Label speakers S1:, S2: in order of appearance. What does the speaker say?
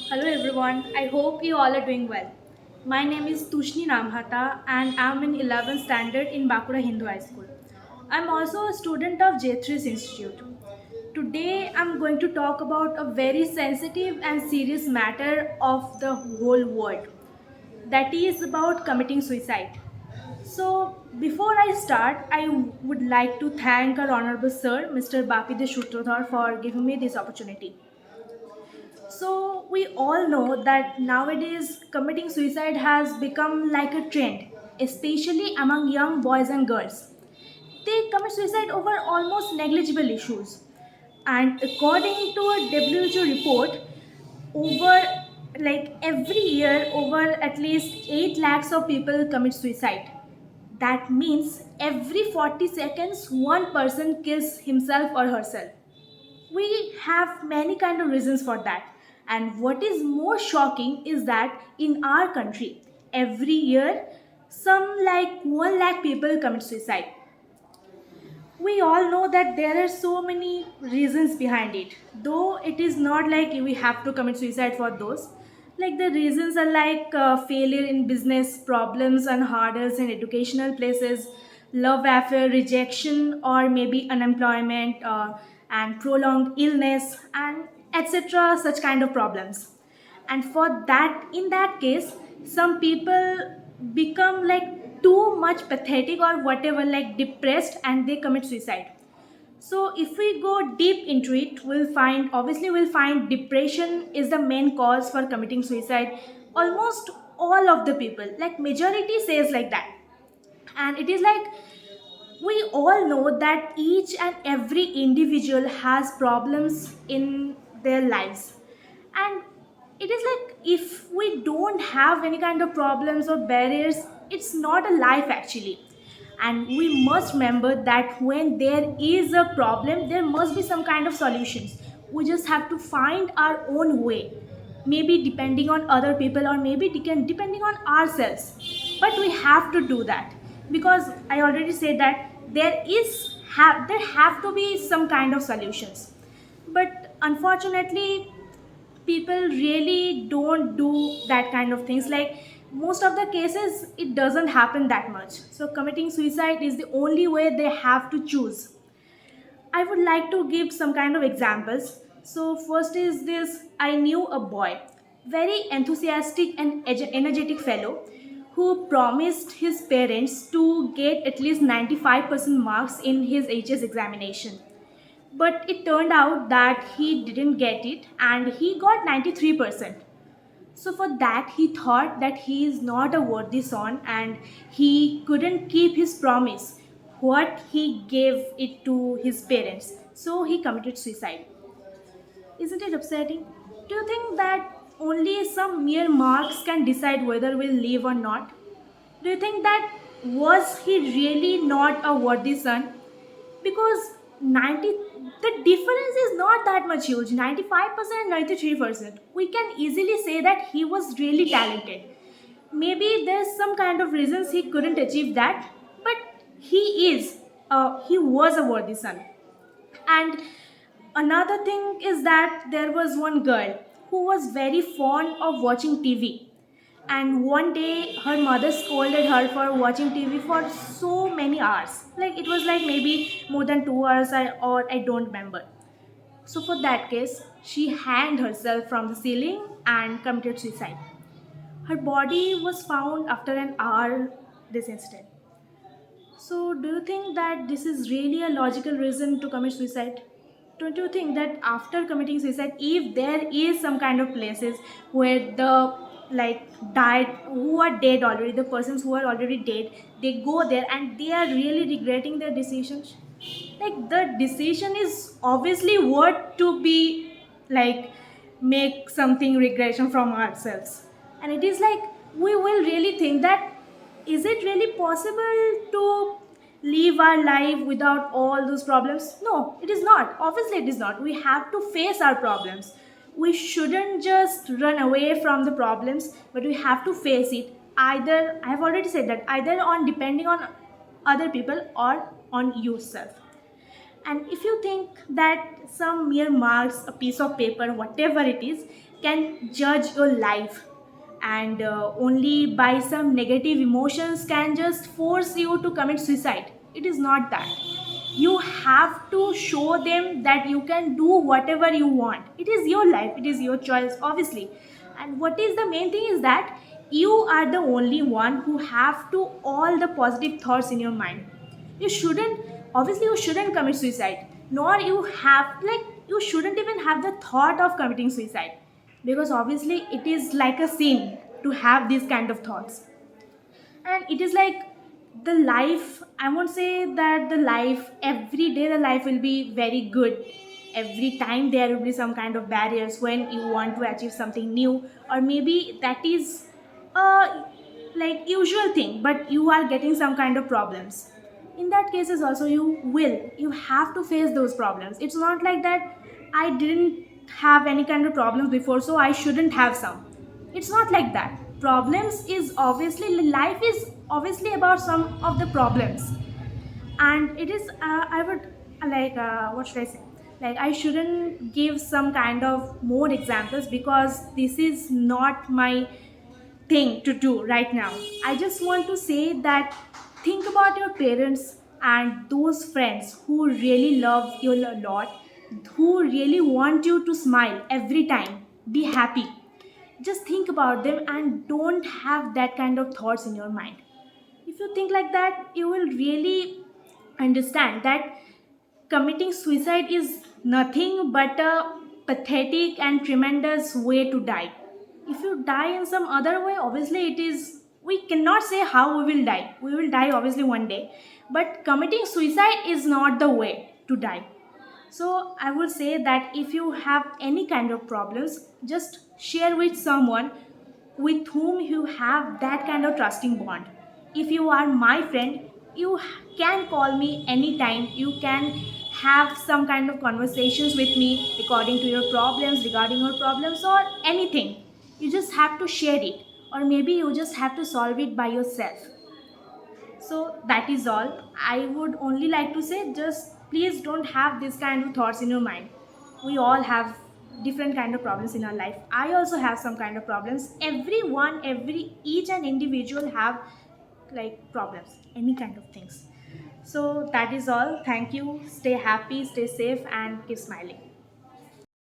S1: Hello everyone, I hope you all are doing well. My name is Tushnee Namhata and I'm in 11th standard in Bakura Hindu High School. I'm also a student of J3's Institute. Today I'm going to talk about a very sensitive and serious matter of the whole world. That is about committing suicide. So before I start, I would like to thank our Honorable Sir, Mr. Bapi De Shutrodhar, for giving me this opportunity. So we all know that nowadays committing suicide has become like a trend, especially among young boys and girls. They commit suicide over almost negligible issues. And according to a WHO report, over every year over at least 8 lakhs of people commit suicide. That means every 40 seconds one person kills himself or herself. We have many kind of reasons for that, and what is more shocking is that in our country every year some like 1 lakh people commit suicide. We all know that there are so many reasons behind it, though it is not like we have to commit suicide for those. Like the reasons are like failure in business, problems and hurdles in educational places, love affair, rejection, or maybe unemployment, and prolonged illness, and etc., such kind of problems. And for that, in that case, some people become like too much pathetic or whatever, like depressed, and they commit suicide. So if we go deep into it, we'll find depression is the main cause for committing suicide. Almost all of the people, like majority says like that. And it is like we all know that each and every individual has problems in their lives, and it is like if we don't have any kind of problems or barriers, it's not a life actually. And we must remember that when there is a problem there must be some kind of solutions. We just have to find our own way, maybe depending on other people or maybe depending on ourselves, but we have to do that because I already said that there have to be some kind of solutions. But unfortunately people really don't do that kind of things. Like most of the cases it doesn't happen that much, so committing suicide is the only way they have to choose. I would like to give some kind of examples. So, first is this: I knew a boy, very enthusiastic and energetic fellow, who promised his parents to get at least 95% marks in his HS examination. But it turned out that he didn't get it and he got 93%. So for that, he thought that he is not a worthy son and he couldn't keep his promise, what he gave it to his parents. So he committed suicide. Isn't it upsetting? Do you think that only some mere marks can decide whether we'll live or not? Do you think that was he really not a worthy son? Because 90, the difference is not that much huge, 95% and 93%. We can easily say that he was really talented. Maybe there's some kind of reasons he couldn't achieve that, but he was a worthy son. And another thing is that there was one girl who was very fond of watching TV. And one day her mother scolded her for watching TV for so many hours. Like it was like maybe more than 2 hours, or I don't remember. So for that case, she hanged herself from the ceiling and committed suicide. Her body was found after an hour this incident. So, do you think that this is really a logical reason to commit suicide? Don't you think that after committing suicide, if there is some kind of places where the like died, who are dead already, the persons who are already dead, they go there and they are really regretting their decisions? Like the decision is obviously worth to be like make something regression from ourselves, and it is like we will really think that is it really possible to live our life without all those problems? No, it is not. Obviously it is not. We have to face our problems. We shouldn't just run away from the problems, but we have to face it. Either I have already said that either on depending on other people or on yourself. And if you think that some mere marks, a piece of paper, whatever it is, can judge your life, and only by some negative emotions can just force you to commit suicide, it is not that. You have to show them that you can do whatever you want. It is your life, it is your choice, obviously. And what is the main thing is that you are the only one who have to all the positive thoughts in your mind. You shouldn't, obviously you shouldn't commit suicide, nor you have, like, you shouldn't even have the thought of committing suicide, because obviously it is like a sin to have these kind of thoughts. And it is like the life, I won't say that the life every day the life will be very good. Every time there will be some kind of barriers when you want to achieve something new, or maybe that is a like usual thing, but you are getting some kind of problems. In that cases also you have to face those problems. It's not like that I didn't have any kind of problems before, so I shouldn't have some. It's not like that. Problems is obviously, life is obviously about some of the problems. And it is I would what should I say, like I shouldn't give some kind of more examples because this is not my thing to do right now. I just want to say that think about your parents and those friends who really love you a lot, who really want you to smile every time, be happy. Just think about them and don't have that kind of thoughts in your mind. If you think like that, you will really understand that committing suicide is nothing but a pathetic and tremendous way to die. If you die in some other way, obviously it is, we cannot say how we will die. We will die obviously one day. But committing suicide is not the way to die. So I would say that if you have any kind of problems, just share with someone with whom you have that kind of trusting bond. If you are my friend, you can call me anytime. You can have some kind of conversations with me according to your problems, regarding your problems, or anything. You just have to share it, or maybe you just have to solve it by yourself. So that is all. I would only like to say, just please don't have this kind of thoughts in your mind. We all have different kind of problems in our life. I also have some kind of problems. Everyone, every each and individual have like problems, any kind of things. So that is all. Thank you. Stay happy, stay safe, and keep smiling.